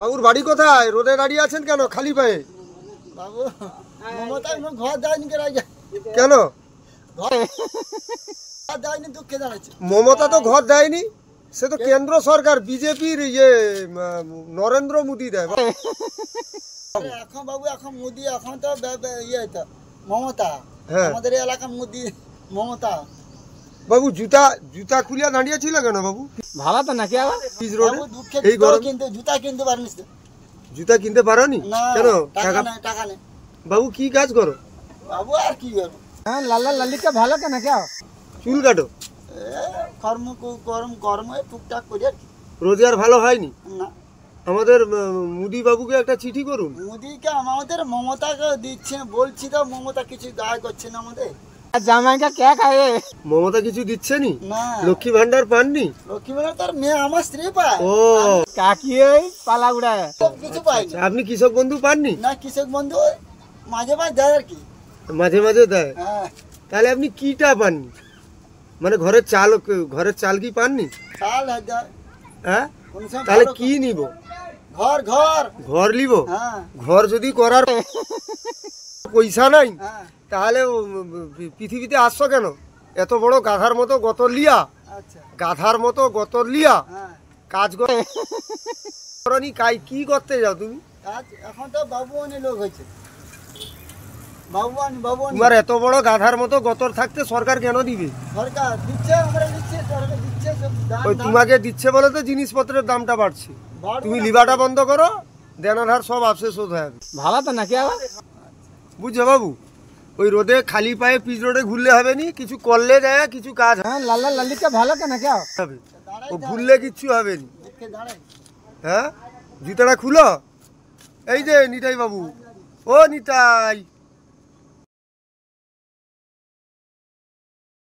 বাবুর বাড়ি কোথায়? রোদে দাঁড়িয়ে আছেন কেন খালি পায়ে? বাবু মমতা ঘর দেয়নি কেন? ঘর দেয়নি, দুঃখে দাঁড়াচ্ছে। মমতা তো ঘর দেয়নি, সে তো কেন্দ্র সরকার বিজেপির নরেন্দ্র মোদী দেয়। এখন বাবু এখন মোদি, এখন তো ইয়ে তো মমতা। হ্যাঁ। আমাদের এলাকা মোদি মমতা। বাবু জুতা জুতা খুলিয়া দাঁড়িয়ে ছিল কেন বাবু? ভালো তো নাকি আবার পিচ রোডে বাবু দুঃখে এই গরম কিন্তু জুতা কিনতে পারিস জুতা কিনতে পারোনি না, কেন? টাকা নেই, টাকা নেই। বাবু কি কাজ করো? বাবু আর কি করবো, হ্যাঁ লাল্লা লাল্লিকা ভালো কেন কেউ চুল কাটো? কর্ম কর্ম টুকটাক করে আর কি। রোজগার ভালো হয়নি? না, আমাদের মোদী বাবুকে একটা চিঠি করুন। মোদিকে আমাদের মমতাকে দিচ্ছে, বলছি তো মমতা কিছু গায়ে করছে না আমাদের। জামাইকা কে খায়? মমতা কিছু দিচ্ছেনি? না, লক্ষ্মী ভান্ডার পাননি? লক্ষ্মী মেলা তার মেয়ে আমার স্ত্রী পায়। ও কাকি ওই পালা উড়ায়। সব কিছু পাইনি। আপনি কৃষক বন্ধু পাননি? না, কৃষক বন্ধু মাঝে মাঝে দেয় আর কি। মাঝে মাঝে দেয়। হ্যাঁ, তাহলে আপনি কিটা পাননি? মানে ঘরের চাল কি পাননি? চাল দেয়। হ্যাঁ, কোন সময় তাহলে ভালো কি নিব? ঘর ঘর। ঘর নিব? হ্যাঁ ঘর যদি করার পয়সা নাই হ্যাঁ, তাহলে পৃথিবীতে আসছো কেন? এত বড় গাধার মতো গতর লিয়া, আচ্ছা, গাধার মতো গতর লিয়া হ্যাঁ। কাজ করনি, কি করতে যাও তুমি? কাজ এখন তো বাবুয়ানি লোক হয়েছে। বাবুয়ানি তোমার এত বড় গাধার মতো গতর থাকতে সরকার কেন দিবে? সরকার দিচ্ছে, আমরা দিচ্ছে, সরকার দিচ্ছে সব দান ওই দান। তোমাকে দিচ্ছে বলে তো জিনিসপত্রের দামটা বাড়ছে। বাড়বে তুমি না। লিবাটা বন্ধ করো, দেনাধার সব আপসে শোধ হয়ে যাবে। ভালো তো নাকি আবার? বুঝছো বাবু, ওই রোদে খালি পায়ে পিচ রোডে ঘুরলে হবে নি, কিছু করলে যায় কিছু কাজ হ্যাঁ লাল্লা লাল্লিকা ভালো কেন কেউ? হবে। দাঁড়াই ও দাঁড়াই, ঘুরলে কিচ্ছু হবে নি। দুঃখে দাঁড়াই। হ্যাঁ, জুতাটা খুলো। এই যে নিতাই বাবু, ও নিতাই।